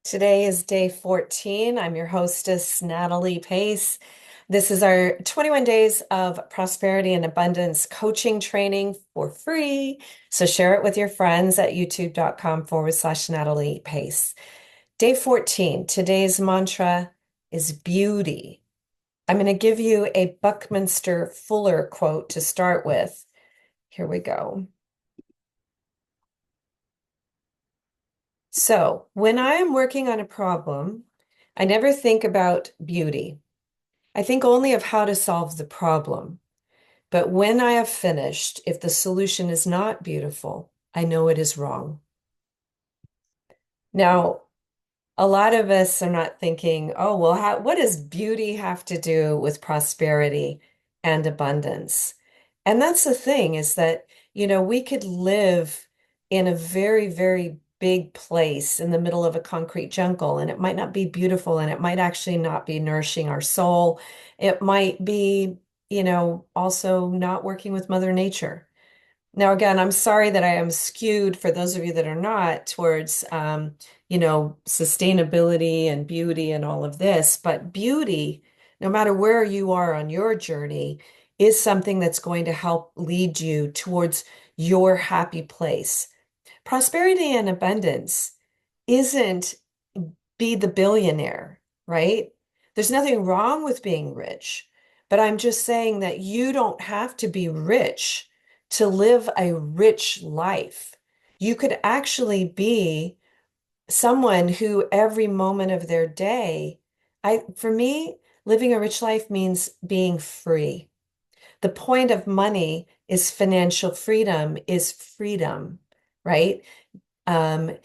Today is day 14. I'm your hostess, Natalie Pace. This is our 21 days of prosperity and abundance coaching training for free. So share it with your friends at youtube.com/Natalie Pace. Day 14, today's mantra is beauty. I'm going to give you a Buckminster Fuller quote to start with. Here we go. So, when I am working on a problem, I never think about beauty. I think only of how to solve the problem. But when I have finished, if the solution is not beautiful, I know it is wrong. Now, a lot of us are not thinking, oh, well, what does beauty have to do with prosperity and abundance? And that's the thing is that, we could live in a very, very big place in the middle of a concrete jungle, and it might not be beautiful, and it might actually not be nourishing our soul. It might be, also not working with Mother Nature. Now, again, I'm sorry that I am skewed for those of you that are not towards, sustainability and beauty and all of this. But beauty, no matter where you are on your journey, is something that's going to help lead you towards your happy place. Prosperity and abundance isn't be the billionaire, right? There's nothing wrong with being rich, but I'm just saying that you don't have to be rich to live a rich life. You could actually be someone who every moment of their day, for me, living a rich life means being free. The point of money is financial freedom, is freedom, right? Um,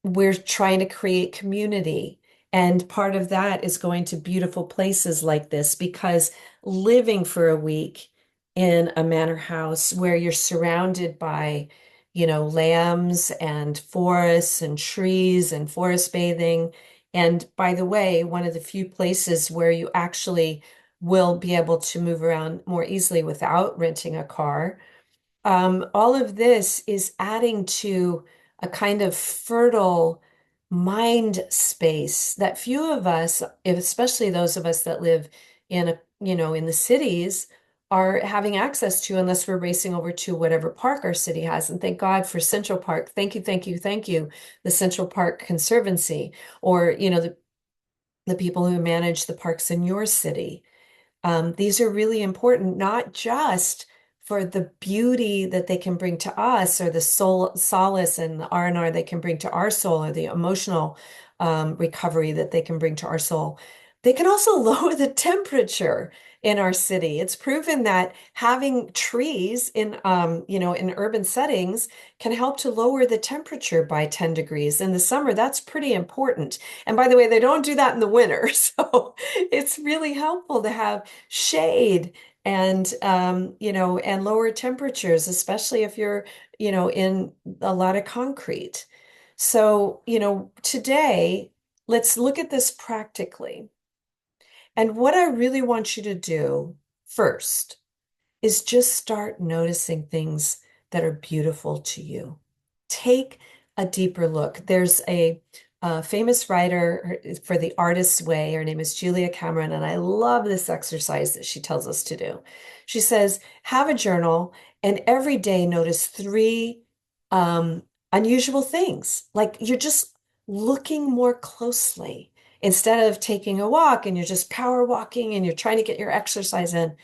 we're trying to create community. And part of that is going to beautiful places like this because living for a week in a manor house where you're surrounded by, lambs and forests and trees and forest bathing. And by the way, one of the few places where you actually will be able to move around more easily without renting a car. All of this is adding to a kind of fertile mind space that few of us, especially those of us that live in the cities, are having access to unless we're racing over to whatever park our city has. And thank God for Central Park. Thank you, thank you, thank you, the Central Park Conservancy, or the people who manage the parks in your city. These are really important, not just for the beauty that they can bring to us, or the soul solace and the R&R they can bring to our soul, or the emotional recovery that they can bring to our soul. They can also lower the temperature in our city. It's proven that having trees in urban settings can help to lower the temperature by 10 degrees. In the summer, that's pretty important. And by the way, they don't do that in the winter. So it's really helpful to have shade and lower temperatures, especially if you're, in a lot of concrete. So, today, let's look at this practically. And what I really want you to do first is just start noticing things that are beautiful to you. Take a deeper look. There's a famous writer for The Artist's Way. Her name is Julia Cameron, and I love this exercise that she tells us to do. She says, have a journal and every day notice three unusual things. Like you're just looking more closely instead of taking a walk and you're just power walking and you're trying to get your exercise in.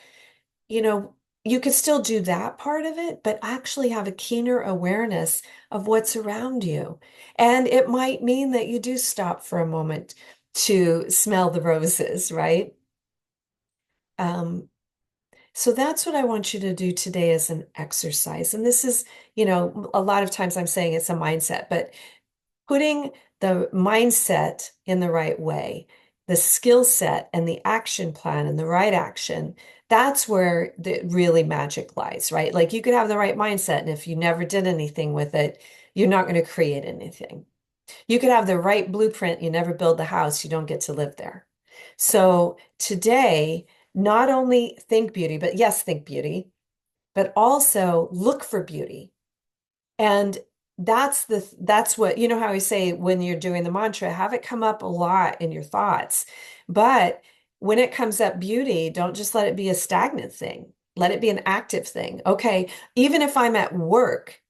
You know, you could still do that part of it, but actually have a keener awareness of what's around you. And it might mean that you do stop for a moment to smell the roses, right? Um, so that's what I want you to do today as an exercise. And this is, a lot of times I'm saying it's a mindset, but putting the mindset in the right way, the skill set and the action plan and the right action, that's where the really magic lies, right? Like you could have the right mindset, and if you never did anything with it, you're not going to create anything. You could have the right blueprint, you never build the house, you don't get to live there. So today, not only think beauty, but yes, think beauty, but also look for beauty. And that's what, you know how we say when you're doing the mantra, have it come up a lot in your thoughts. But when it comes up beauty, don't just let it be a stagnant thing. Let it be an active thing. Okay, even if I'm at work,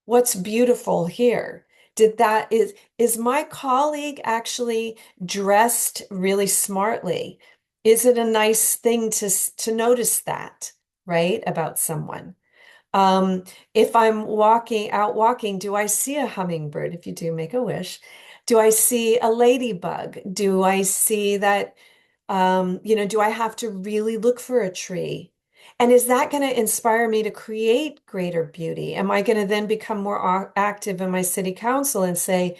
what's beautiful here? Did that is my colleague actually dressed really smartly? Is it a nice thing to notice that, right, about someone? Um, if I'm walking, do I see a hummingbird? If you do make a wish, do I see a ladybug? Do I see that, do I have to really look for a tree? And is that going to inspire me to create greater beauty? Am I going to then become more active in my city council and say,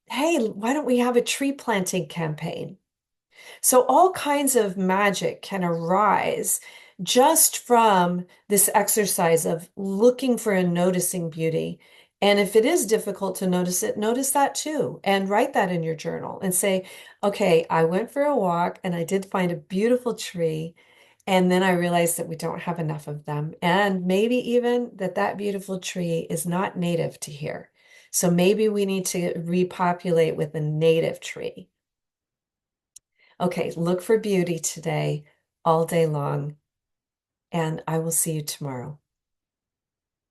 hey, why don't we have a tree planting campaign? So all kinds of magic can arise just from this exercise of looking for and noticing beauty. And if it is difficult to notice it, notice that too, and write that in your journal and say, okay, I went for a walk and I did find a beautiful tree. And then I realized that we don't have enough of them. And maybe even that beautiful tree is not native to here. So maybe we need to repopulate with a native tree. Okay, look for beauty today, all day long, and I will see you tomorrow.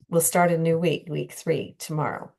We'll start a new week, week 3, tomorrow.